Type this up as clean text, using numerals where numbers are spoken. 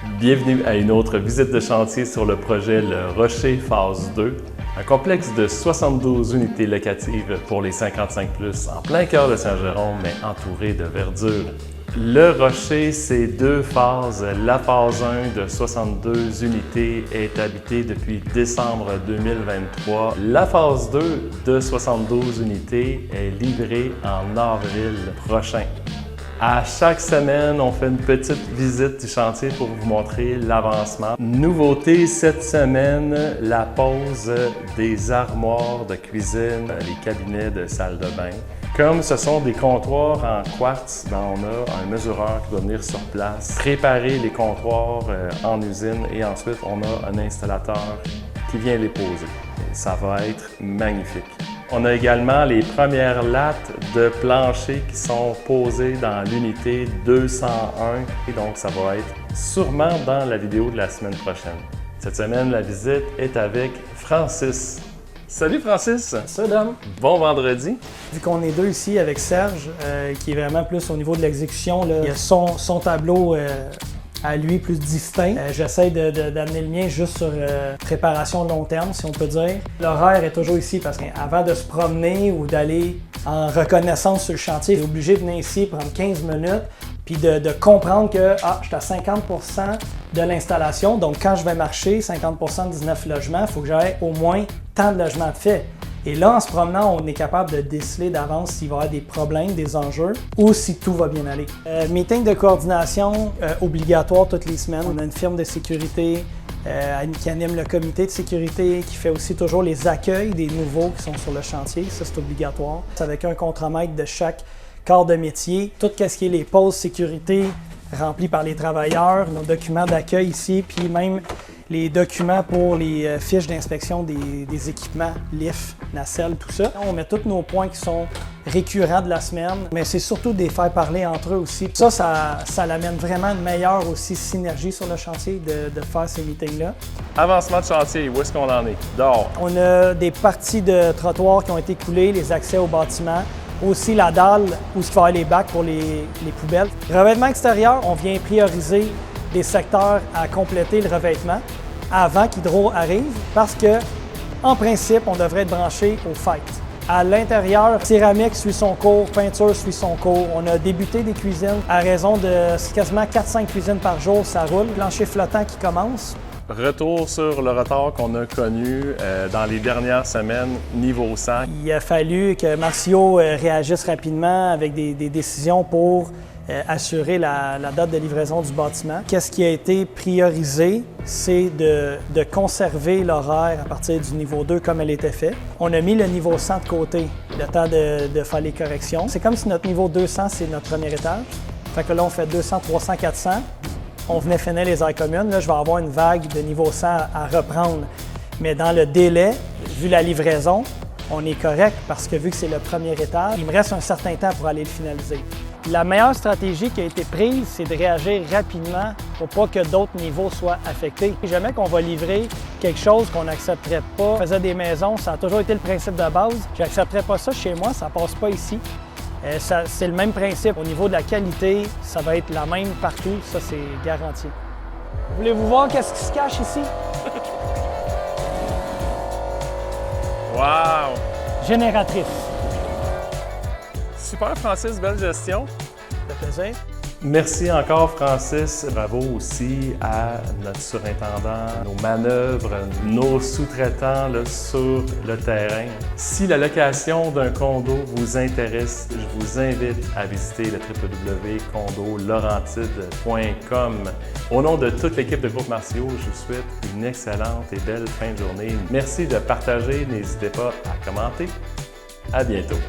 Bienvenue à une autre visite de chantier sur le projet Le Rocher Phase 2, un complexe de 72 unités locatives pour les 55+, en plein cœur de Saint-Jérôme, mais entouré de verdure. Le Rocher, c'est deux phases. La phase 1 de 62 unités est habitée depuis décembre 2023. La phase 2 de 72 unités est livrée en avril prochain. À chaque semaine, on fait une petite visite du chantier pour vous montrer l'avancement. Nouveauté cette semaine, la pose des armoires de cuisine, les cabinets de salle de bain. Comme ce sont des comptoirs en quartz, on a un mesureur qui doit venir sur place, préparer les comptoirs en usine et ensuite on a un installateur qui vient les poser. Et ça va être magnifique. On a également les premières lattes de plancher qui sont posées dans l'unité 201 et donc ça va être sûrement dans la vidéo de la semaine prochaine. Cette semaine, la visite est avec Francis. Salut Francis! Salut Dom! Bon vendredi! Vu qu'on est deux ici avec Serge, qui est vraiment plus au niveau de l'exécution, il y a son tableau à lui plus distinct. J'essaie d'amener le mien juste sur préparation long terme, si on peut dire. L'horaire est toujours ici parce qu'avant de se promener ou d'aller en reconnaissance sur le chantier, on est obligé de venir ici, prendre 15 minutes, puis de comprendre que je suis à 50% de l'installation. Donc quand je vais marcher, 50% de 19 logements, il faut que j'aie au moins tant de logements de fait. Et là, en se promenant, on est capable de déceler d'avance s'il va y avoir des problèmes, des enjeux ou si tout va bien aller. Meeting de coordination obligatoire toutes les semaines. On a une firme de sécurité qui anime le comité de sécurité, qui fait aussi toujours les accueils des nouveaux qui sont sur le chantier. Ça, c'est obligatoire. C'est avec un contremaître de chaque corps de métier. Tout ce qui est les pauses sécurité remplies par les travailleurs, nos documents d'accueil ici, puis même les documents pour les fiches d'inspection des équipements, LIF, nacelle, tout ça. On met tous nos points qui sont récurrents de la semaine, mais c'est surtout de les faire parler entre eux aussi. Ça l'amène vraiment une meilleure aussi synergie sur le chantier de faire ces meetings-là. Avancement de chantier, où est-ce qu'on en est? Dehors. On a des parties de trottoirs qui ont été coulées, les accès au bâtiment. Aussi la dalle où il va y avoir les bacs pour les poubelles. Revêtement extérieur, on vient prioriser des secteurs à compléter le revêtement avant qu'Hydro arrive parce que, en principe, on devrait être branché au fait. À l'intérieur, céramique suit son cours, peinture suit son cours. On a débuté des cuisines à raison de quasiment 4-5 cuisines par jour, ça roule. Plancher flottant qui commence. Retour sur le retard qu'on a connu dans les dernières semaines, niveau 100. Il a fallu que Marcio réagisse rapidement avec des décisions pour assurer la date de livraison du bâtiment. Qu'est-ce qui a été priorisé, c'est de conserver l'horaire à partir du niveau 2 comme elle était faite. On a mis le niveau 100 de côté, le temps de faire les corrections. C'est comme si notre niveau 200, c'est notre premier étage. Fait que là, on fait 200, 300, 400. On venait finir les aires communes. Là, je vais avoir une vague de niveau 100 à reprendre. Mais dans le délai, vu la livraison, on est correct parce que vu que c'est le premier étage, il me reste un certain temps pour aller le finaliser. La meilleure stratégie qui a été prise, c'est de réagir rapidement pour pas que d'autres niveaux soient affectés. Jamais qu'on va livrer quelque chose qu'on n'accepterait pas. On faisait des maisons, ça a toujours été le principe de base. J'accepterais pas ça chez moi, ça passe pas ici. C'est le même principe. Au niveau de la qualité, ça va être la même partout, ça c'est garanti. Voulez-vous voir qu'est-ce qui se cache ici? Wow! Génératrice. Super Francis, belle gestion. Ça fait plaisir. Merci encore Francis. Bravo aussi à notre surintendant, nos manœuvres, nos sous-traitants sur le terrain. Si la location d'un condo vous intéresse, je vous invite à visiter le www.condolaurentide.com. Au nom de toute l'équipe de Groupe Marcio, je vous souhaite une excellente et belle fin de journée. Merci de partager, n'hésitez pas à commenter. À bientôt.